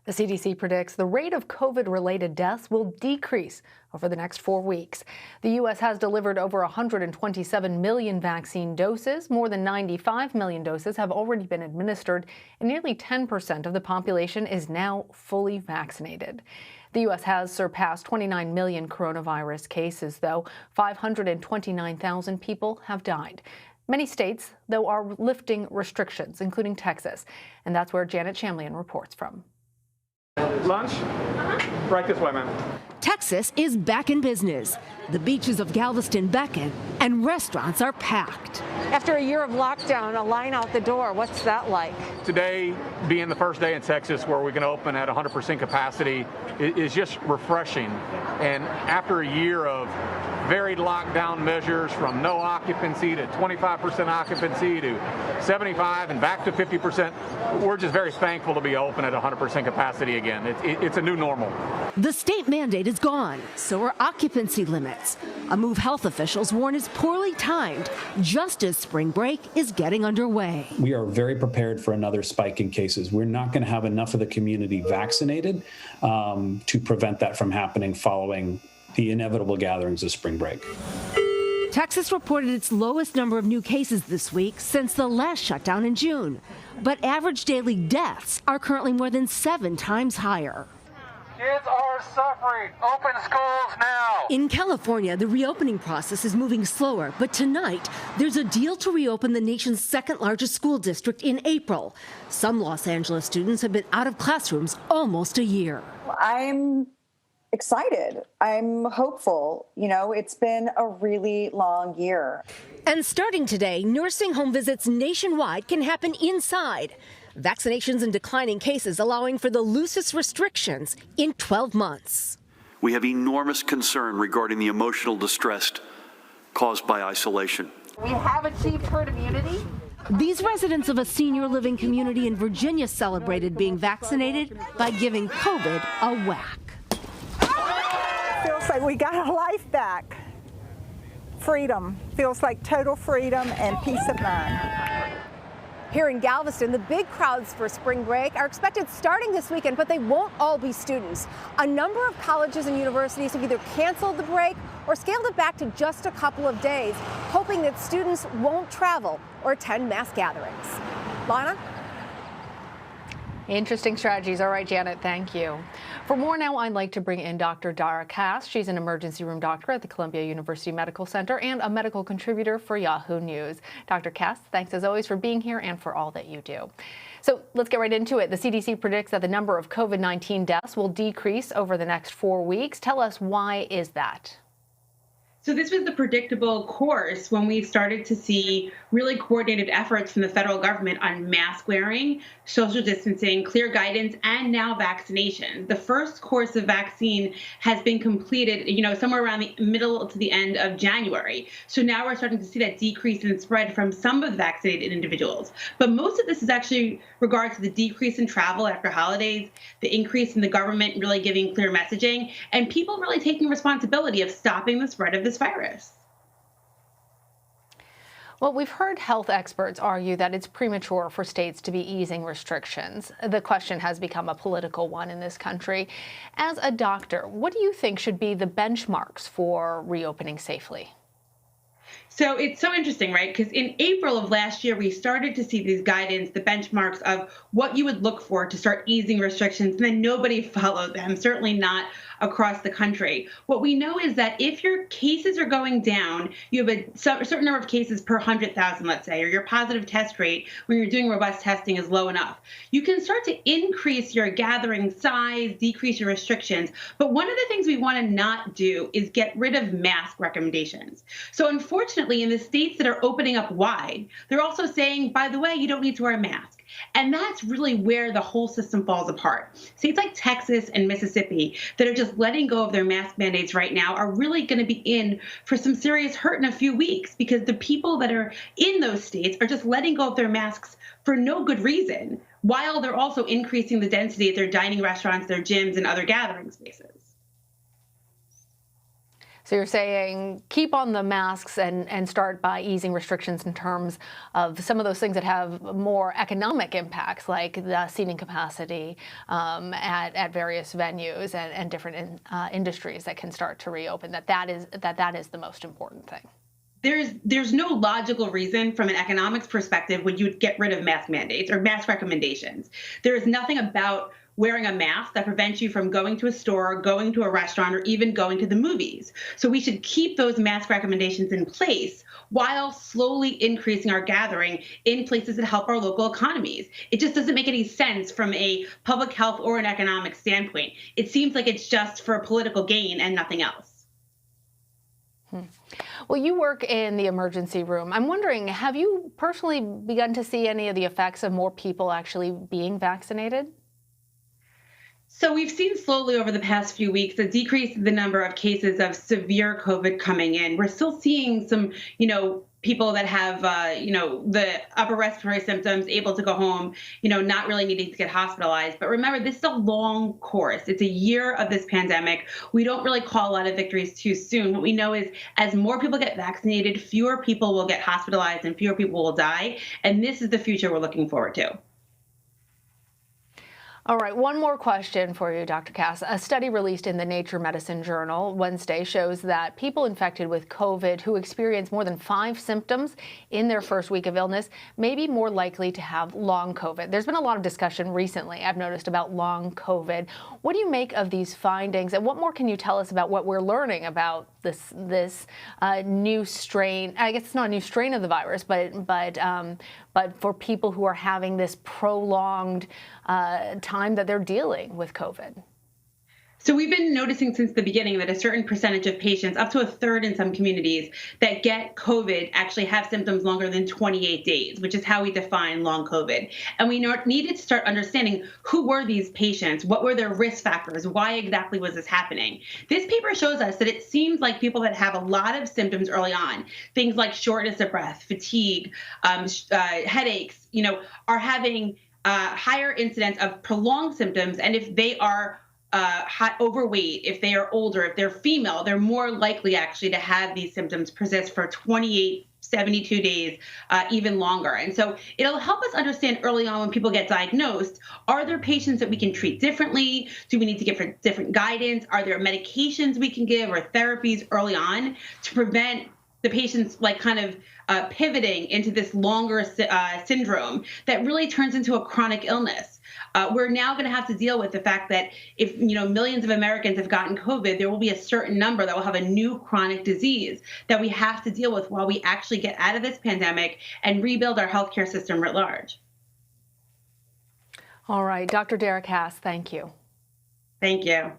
The CDC predicts the rate of COVID-related deaths will decrease over the next 4 weeks. The U.S. has delivered over 127 million vaccine doses. More than 95 million doses have already been administered, and nearly 10% of the population is now fully vaccinated. The U.S. has surpassed 29 million coronavirus cases, though 529,000 people have died. Many states, though, are lifting restrictions, including Texas, and that's where Janet Chamlian reports from. Lunch? Right this way, ma'am. Texas is back in business. The beaches of Galveston beckon, and restaurants are packed. After a year of lockdown, a line out the door, what's that like? Today, being the first day in Texas where we can open at 100% capacity, is just refreshing. And after a year of varied lockdown measures, from no occupancy to 25% occupancy to 75 and back to 50%, we're just very thankful to be open at 100% capacity again. It's a new normal. The state mandate is gone, so are occupancy limits. A move health officials warn is poorly timed, just as spring break is getting underway. We are very prepared for another spike in cases. We're not going to have enough of the community vaccinated to prevent that from happening following the inevitable gatherings of spring break. Texas reported its lowest number of new cases this week since the last shutdown in June. But average daily deaths are currently more than 7 times higher. Kids are suffering. Open schools now. In California, the reopening process is moving slower, but tonight there's a deal to reopen the nation's second largest school district in April. Some Los Angeles students have been out of classrooms almost a year. I'm excited. I'm hopeful. You know, it's been a really long year. And starting today, nursing home visits nationwide can happen inside. Vaccinations and declining cases allowing for the loosest restrictions in 12 months. We have enormous concern regarding the emotional distress caused by isolation. We have achieved herd immunity. These residents of a senior living community in Virginia celebrated being vaccinated by giving COVID a whack. Feels like we got our life back. Freedom. Feels like total freedom and peace of mind. Here in Galveston, the big crowds for spring break are expected starting this weekend, but they won't all be students. A number of colleges and universities have either canceled the break or scaled it back to just a couple of days, hoping that students won't travel or attend mass gatherings. Lana? Interesting strategies. All right, Janet, thank you. For more now, I'd like to bring in Dr. Dara Kass. She's an emergency room doctor at the Columbia University Medical Center and a medical contributor for Yahoo News. Dr. Kass, thanks as always for being here and for all that you do. So let's get right into it. The CDC predicts that the number of COVID-19 deaths will decrease over the next 4 weeks. Tell us, why is that? So this was the predictable course when we started to see really coordinated efforts from the federal government on mask wearing, social distancing, clear guidance, and now vaccination. The first course of vaccine has been completed, somewhere around the middle to the end of January. So now we're starting to see that decrease in spread from some of the vaccinated individuals. But most of this is actually regards to the decrease in travel after holidays, the increase in the government really giving clear messaging, and people really taking responsibility of stopping the spread of this virus. Well, we've heard health experts argue that it's premature for states to be easing restrictions. The question has become a political one in this country. As a doctor, what do you think should be the benchmarks for reopening safely? So it's so interesting, right? Because in April of last year, we started to see these guidance, the benchmarks of what you would look for to start easing restrictions, and then nobody followed them, certainly not across the country. What we know is that if your cases are going down, you have a certain number of cases per 100,000, let's say, or your positive test rate when you're doing robust testing is low enough. You can start to increase your gathering size, decrease your restrictions. But one of the things we want to not do is get rid of mask recommendations. So unfortunately, in the states that are opening up wide, they're also saying, by the way, you don't need to wear a mask. And that's really where the whole system falls apart. States like Texas and Mississippi that are just letting go of their mask mandates right now are really going to be in for some serious hurt in a few weeks, because the people that are in those states are just letting go of their masks for no good reason, while they're also increasing the density at their dining restaurants, their gyms, and other gathering spaces. So you're saying keep on the masks and start by easing restrictions in terms of some of those things that have more economic impacts, like the seating capacity at various venues and different industries that can start to reopen. That is the most important thing. There's no logical reason from an economics perspective when you would get rid of mask mandates or mask recommendations. There is nothing about wearing a mask that prevents you from going to a store, going to a restaurant, or even going to the movies. So we should keep those mask recommendations in place while slowly increasing our gathering in places that help our local economies. It just doesn't make any sense from a public health or an economic standpoint. It seems like it's just for political gain and nothing else. Well, you work in the emergency room. I'm wondering, have you personally begun to see any of the effects of more people actually being vaccinated? So we've seen slowly over the past few weeks a decrease in the number of cases of severe COVID coming in. We're still seeing some, people that have, the upper respiratory symptoms able to go home, not really needing to get hospitalized. But remember, this is a long course. It's a year of this pandemic. We don't really call a lot of victories too soon. What we know is as more people get vaccinated, fewer people will get hospitalized and fewer people will die. And this is the future we're looking forward to. All right, one more question for you, Dr. Kass. A study released in the Nature Medicine journal Wednesday shows that people infected with COVID who experience more than 5 symptoms in their first week of illness may be more likely to have long COVID. There's been a lot of discussion recently, I've noticed, about long COVID. What do you make of these findings, and what more can you tell us about what we're learning about this new strain? I guess it's not a new strain of the virus, but for people who are having this prolonged time that they're dealing with COVID. So we've been noticing since the beginning that a certain percentage of patients, up to a third in some communities, that get COVID actually have symptoms longer than 28 days, which is how we define long COVID. And we needed to start understanding who were these patients, what were their risk factors, why exactly was this happening. This paper shows us that it seems like people that have a lot of symptoms early on, things like shortness of breath, fatigue, headaches, are having higher incidence of prolonged symptoms. And if they are overweight, if they are older, if they're female, they're more likely actually to have these symptoms persist for 28, 72 days, even longer. And so it'll help us understand early on when people get diagnosed, are there patients that we can treat differently? Do we need to give different guidance? Are there medications we can give or therapies early on to prevent the patients pivoting into this longer syndrome that really turns into a chronic illness? We're now going to have to deal with the fact that if millions of Americans have gotten COVID, there will be a certain number that will have a new chronic disease that we have to deal with while we actually get out of this pandemic and rebuild our healthcare system writ large. All right, Dr. Dara Kass, thank you. Thank you.